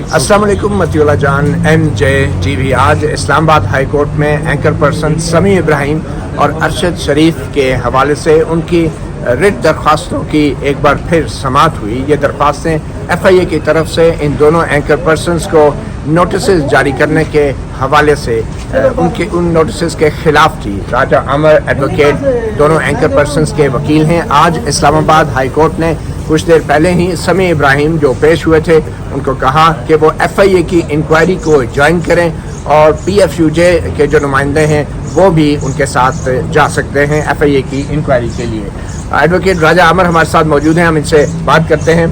अस्सलाम वालेकुम मतिउल्लाह जान MJTV। आज इस्लामाबाद हाई कोर्ट में एंकर पर्सन समी इब्राहिम और अरशद शरीफ के हवाले से उनकी रिट दरख्वास्तों की एक बार फिर समाअत हुई। ये दरख्वास्तें FIA की तरफ से इन दोनों एंकर पर्सनस को नोटिस जारी करने के हवाले से उन नोटिस के खिलाफ थी। राजा अमर एडवोकेट दोनों एंकर पर्सनस के वकील हैं। आज इस्लामाबाद हाई कोर्ट ने कुछ देर पहले ही समी इब्राहिम जो पेश हुए थे उनको कहा कि वो FIA की इंक्वायरी को ज्वाइन करें और PFUJ के जो नुमाइंदे हैं वो भी उनके साथ जा सकते हैं FIA की इंक्वायरी के लिए। एडवोकेट राजा अमर हमारे साथ मौजूद हैं, हम इनसे बात करते हैं।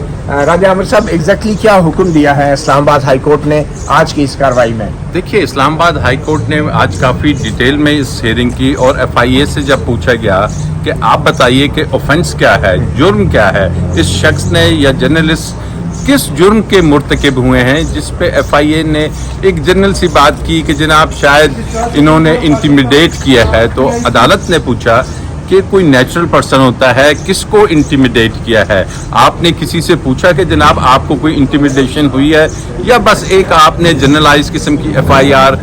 राजा अमर साहब, एग्जैक्टली क्या हुक्म दिया है इस्लामाबाद हाई कोर्ट ने आज की इस कार्रवाई में? देखिए, इस्लामाबाद हाई कोर्ट ने आज काफ़ी डिटेल में इस हियरिंग की और FIA से जब पूछा गया कि आप बताइए कि ऑफेंस क्या है, जुर्म क्या है, इस शख्स ने या जर्नलिस्ट किस जुर्म के मुर्तकिब हुए हैं, जिस पे FIA ने एक जनरल सी बात की कि जनाब शायद इन्होंने इंटिमिडेट किया है। तो अदालत ने पूछा कि कोई नेचुरल पर्सन होता है, किसको इंटिमिडेट किया है? आपने किसी से पूछा कि जनाब आपको कोई इंटिमिडेशन हुई है, या बस एक आपने जनरलाइज किस्म की FIR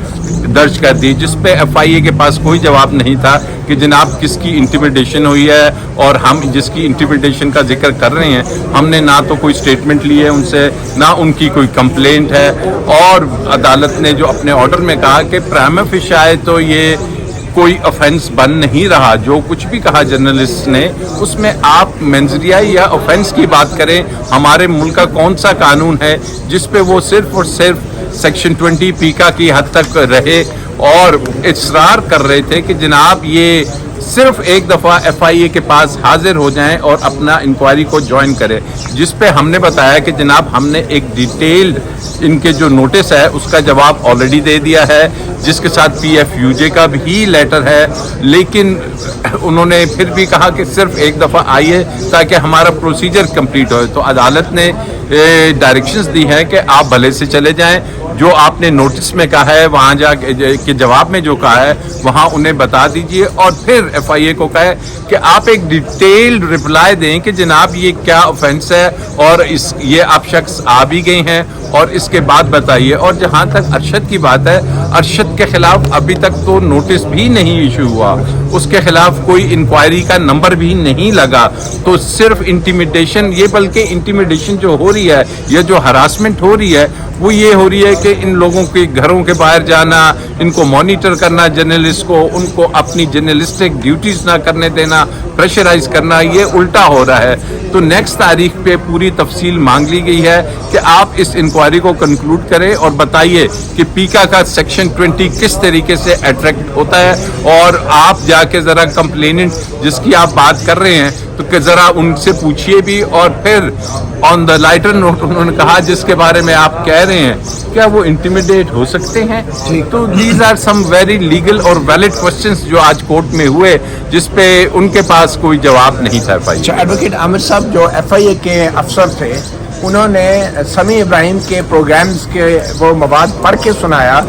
दर्ज कर दी जिस पे FIA के पास कोई जवाब नहीं था कि जनाब किसकी इंटिमिडेशन हुई है? और हम जिसकी इंटिमिडेशन का जिक्र कर रहे हैं, हमने ना तो कोई स्टेटमेंट ली है उनसे, ना उनकी कोई कंप्लेंट है। और अदालत ने जो अपने ऑर्डर में कहा कि प्राइमा फेशिये तो ये कोई ऑफेंस बन नहीं रहा, जो कुछ भी कहा जर्नलिस्ट ने उसमें आप मेंजरिया या ऑफेंस की बात करें। हमारे मुल्क का कौन सा कानून है जिस पे वो सिर्फ और सिर्फ सेक्शन 20 पीका की हद तक रहे और इसरार कर रहे थे कि जनाब ये सिर्फ एक दफ़ा FIA के पास हाजिर हो जाएं और अपना इंक्वायरी को ज्वाइन करें, जिस पे हमने बताया कि जनाब हमने एक डिटेल्ड इनके जो नोटिस है उसका जवाब ऑलरेडी दे दिया है, जिसके साथ PFUJ का भी लेटर है। लेकिन उन्होंने फिर भी कहा कि सिर्फ एक दफ़ा आइए ताकि हमारा प्रोसीजर कंप्लीट हो। तो अदालत ने डायरेक्शंस दी हैं कि आप भले से चले जाएं, जो आपने नोटिस में कहा है वहाँ जा के जवाब में जो कहा है वहाँ उन्हें बता दीजिए, और फिर FIA को कहे कि आप एक डिटेल्ड रिप्लाई दें कि जनाब ये क्या ऑफेंस है और ये आप शख्स आ भी गए हैं और इसके बाद बताइए। और जहाँ तक अरशद की बात है, अरशद के खिलाफ अभी तक तो नोटिस भी नहीं इशू हुआ, उसके खिलाफ कोई इंक्वायरी का नंबर भी नहीं लगा। तो सिर्फ इंटिमिडेशन, ये बल्कि इंटिमिडेशन जो हो रही है या जो हरासमेंट हो रही है वो ये हो रही है कि इन लोगों के घरों के बाहर जाना, इनको मॉनिटर करना, जर्नलिस्ट को उनको अपनी जर्नलिस्टिक ड्यूटीज ना करने देना, प्रेशराइज करना, ये उल्टा हो रहा है। तो नेक्स्ट तारीख पे पूरी तफसील मांग ली गई है कि आप इस इंक्वायरी को कंक्लूड करें और बताइए कि पीका का सेक्शन 20 किस तरीके से अट्रैक्ट होता है। और आप जाके ज़रा कंप्लेनेंट जिसकी आप बात कर रहे हैं तो ज़रा उनसे पूछिए भी। और फिर ऑन द लाइटर नोट उन्होंने कहा जिसके बारे में आप कह रहे हैं, क्या वो इंटिमिडेट हो सकते हैं? तो these are some very legal और वैलिड क्वेश्चंस जो आज कोर्ट में हुए, जिस पे उनके पास कोई जवाब नहीं था। एडवोकेट आमिर साहब, जो FIA के अफसर थे उन्होंने समी इब्राहिम के प्रोग्राम्स के वो मवाद पढ़ के सुनाया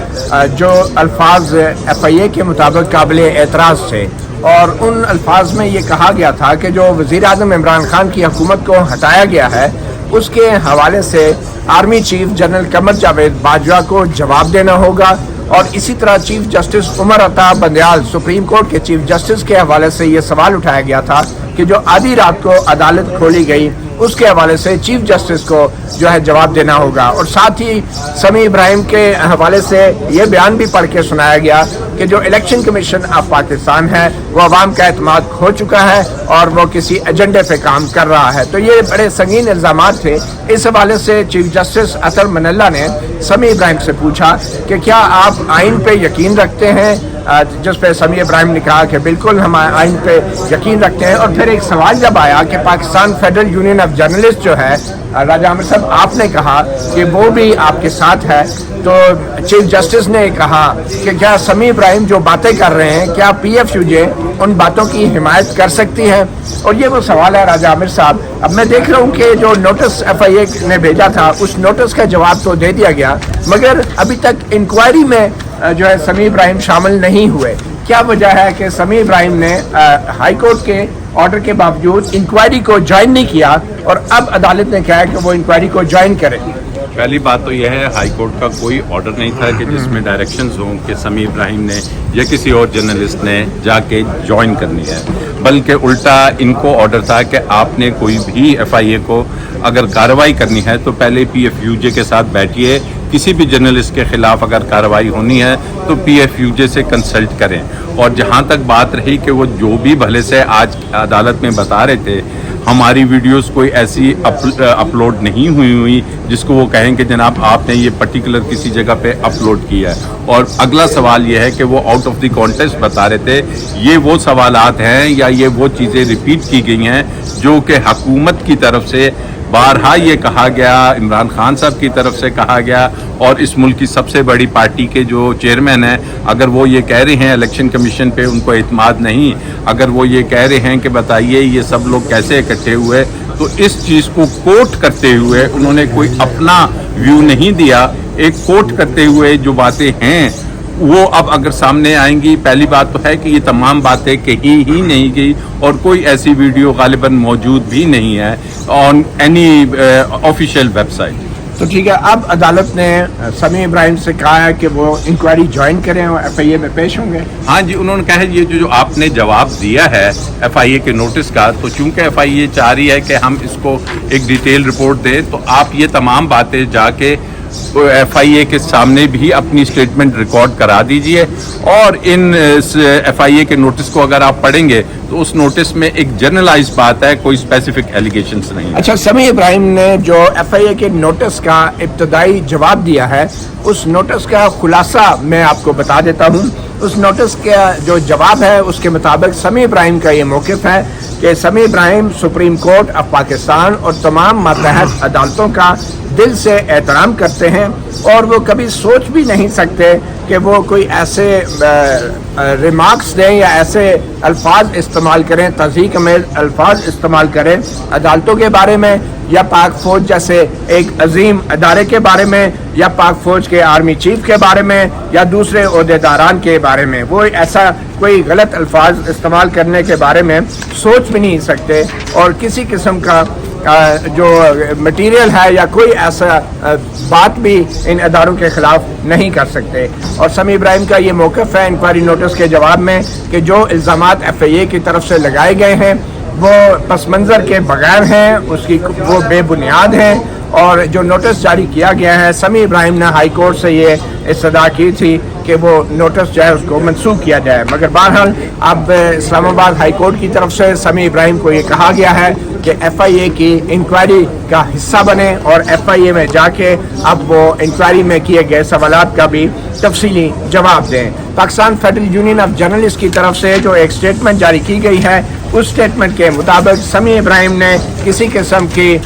जो अल्फाज FIA के मुताबिक काबिल एतराज़ थे, और उन अल्फाज में ये कहा गया था कि जो वज़ीर आज़म इमरान खान की हुकूमत को हटाया गया है उसके हवाले से army chief general Qamar Javed Bajwa को जवाब देना होगा। और इसी तरह chief justice Umar Ata Bandial supreme court के चीफ जस्टिस के हवाले से ये सवाल उठाया गया था कि जो आधी रात को अदालत खोली गई उसके हवाले से चीफ जस्टिस को जो है जवाब देना होगा। और साथ ही समी इब्राहिम के हवाले से ये बयान भी पढ़ के सुनाया गया कि जो इलेक्शन कमीशन ऑफ पाकिस्तान है वो अवाम का एतमाद खो चुका है और वो किसी एजेंडे पे काम कर रहा है। तो ये बड़े संगीन इल्ज़ामात थे। इस हवाले से चीफ जस्टिस अतर मनल्ला ने समी इब्राहिम से पूछा कि क्या आप आइन पे यकीन रखते हैं, जिस पे समी इब्राहिम ने कहा कि बिल्कुल हम आइन पे यकीन रखते हैं। और फिर एक सवाल जब आया कि Pakistan federal union of journalist जो है, राजा आमिर साहब आपने कहा कि वो भी आपके साथ है, तो चीफ जस्टिस ने कहा कि क्या समी इब्राहिम जो बातें कर रहे हैं क्या PFUJ उन बातों की हिमायत कर सकती है? और ये वो सवाल है राजा आमिर साहब। अब मैं देख रहा हूँ कि जो नोटिस FIA ने भेजा था उस नोटिस का जवाब तो दे दिया गया, मगर अभी तक इंक्वायरी में जो है समी इब्राहिम शामिल नहीं हुए। क्या वजह है कि समी इब्राहिम ने हाई कोर्ट के ऑर्डर के बावजूद इंक्वायरी को ज्वाइन नहीं किया और अब अदालत ने कहा कि वो इंक्वायरी को ज्वाइन करें? پہلی بات تو یہ ہے ہائی کورٹ کا کوئی آرڈر نہیں تھا کہ جس میں ڈائریکشنز ہوں کہ سمیع ابراہیم نے یا کسی اور جرنلسٹ نے جا کے جوائن کرنی ہے، بلکہ الٹا ان کو آرڈر تھا کہ آپ نے کوئی بھی ایف آئی اے کو اگر کارروائی کرنی ہے تو پہلے پی ایف یو جے کے ساتھ بیٹھیے، کسی بھی جرنلسٹ کے خلاف اگر کارروائی ہونی ہے تو پی ایف یو جے سے کنسلٹ کریں۔ اور جہاں تک بات رہی کہ وہ جو بھی بھلے سے آج عدالت میں بتا رہے تھے ہماری ویڈیوز کوئی ایسی اپلوڈ نہیں ہوئی جس کو وہ کہیں کہ جناب آپ نے یہ پرٹیکولر کسی جگہ پہ اپلوڈ کیا ہے۔ اور اگلا سوال یہ ہے کہ وہ آؤٹ آف دی کانٹیکسٹ بتا رہے تھے، یہ وہ سوالات ہیں یا یہ وہ چیزیں ریپیٹ کی گئی ہیں جو کہ حکومت کی طرف سے بارہا یہ کہا گیا، عمران خان صاحب کی طرف سے کہا گیا، اور اس ملک کی سب سے بڑی پارٹی کے جو چیئرمین ہیں اگر وہ یہ کہہ رہے ہیں الیکشن کمیشن پہ ان کو اعتماد نہیں، اگر وہ یہ کہہ رہے ہیں کہ بتائیے یہ سب لوگ کیسے اکٹھے ہوئے، تو اس چیز کو کوٹ کرتے ہوئے انہوں نے کوئی اپنا ویو نہیں دیا، ایک کوٹ کرتے ہوئے جو باتیں ہیں وہ اب اگر سامنے آئیں گی۔ پہلی بات تو ہے کہ یہ تمام باتیں کہی ہی نہیں گئی اور کوئی ایسی ویڈیو غالباً موجود بھی نہیں ہے on any official website. تو ٹھیک ہے، اب عدالت نے سمیع ابراہیم سے کہا ہے کہ وہ انکوائری جوائن کریں اور ایف آئی اے میں پیش ہوں گے۔ ہاں جی، انہوں نے کہا ہے یہ جو آپ نے جواب دیا ہے ایف آئی اے کے نوٹس کا، تو چونکہ ایف آئی اے چاہ رہی ہے کہ ہم اس کو ایک ڈیٹیل رپورٹ دیں تو آپ یہ تمام باتیں جا کے ایف آئی اے کے سامنے بھی اپنی سٹیٹمنٹ ریکارڈ کرا دیجئے، اور ان ایف آئی اے کے نوٹس کو اگر آپ پڑھیں گے تو اس نوٹس میں ایک جنرلائز بات ہے، کوئی اسپیسیفک ایلیگیشنز نہیں۔ اچھا، سمیع ابراہیم نے جو ایف آئی اے کے نوٹس کا ابتدائی جواب دیا ہے اس نوٹس کا خلاصہ میں آپ کو بتا دیتا ہوں۔ اس نوٹس کا جو جواب ہے اس کے مطابق سمیع ابراہیم کا یہ موقف ہے کہ سمیع ابراہیم سپریم کورٹ آف پاکستان اور تمام ماتحت عدالتوں کا دل سے احترام کرتے ہیں، اور وہ کبھی سوچ بھی نہیں سکتے کہ وہ کوئی ایسے ریمارکس دیں یا ایسے الفاظ استعمال کریں، تضحیک آمیز الفاظ استعمال کریں عدالتوں کے بارے میں یا پاک فوج جیسے ایک عظیم ادارے کے بارے میں یا پاک فوج کے آرمی چیف کے بارے میں یا دوسرے عہدیداران کے بارے میں۔ وہ ایسا کوئی غلط الفاظ استعمال کرنے کے بارے میں سوچ بھی نہیں سکتے، اور کسی قسم کا جو مٹیریل ہے یا کوئی ایسا بات بھی ان اداروں کے خلاف نہیں کر سکتے۔ اور سمیع ابراہیم کا یہ موقف ہے انکوائری نوٹس کے جواب میں کہ جو الزامات ایف آئی اے کی طرف سے لگائے گئے ہیں وہ پس منظر کے بغیر ہیں، وہ بے بنیاد ہیں، اور جو نوٹس جاری کیا گیا ہے سمیع ابراہیم نے ہائی کورٹ سے یہ استدعا کی تھی کہ وہ نوٹس جو ہے اس کو منسوخ کیا جائے، مگر بہرحال اب اسلام آباد ہائی کورٹ کی طرف سے سمیع ابراہیم کو یہ کہا گیا ہے کہ ایف آئی اے کی انکوائری کا حصہ بنے اور ایف آئی اے میں جا کے اب وہ انکوائری میں کیے گئے سوالات کا بھی تفصیلی جواب دیں۔ Pakistan federal union of journalist کی طرف سے جو ایک سٹیٹمنٹ جاری کی گئی ہے اس سٹیٹمنٹ کے مطابق سمیع ابراہیم نے کسی قسم کی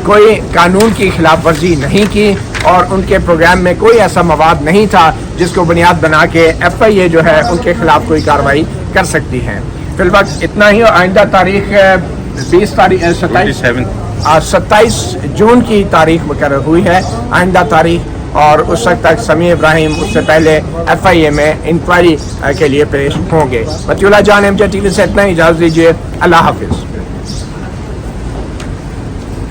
کوئی قانون کی خلاف ورزی نہیں کی، اور ان کے پروگرام میں کوئی ایسا مواد نہیں تھا جس کو بنیاد بنا کے ایف آئی اے جو ہے ان کے خلاف کوئی کارروائی کر سکتی ہے۔ فی الوقت اتنا ہی، اور آئندہ تاریخ 27 جون کی تاریخ مقرر ہوئی ہے آئندہ تاریخ، اور اس وقت تک سمیع ابراہیم اس سے پہلے ایف آئی اے میں انکوائری کے لیے پیش ہوں گے۔ مطیع اللہ جان، ایم جے ٹی وی سے اتنا ہی، اجازت دیجیے، اللہ حافظ۔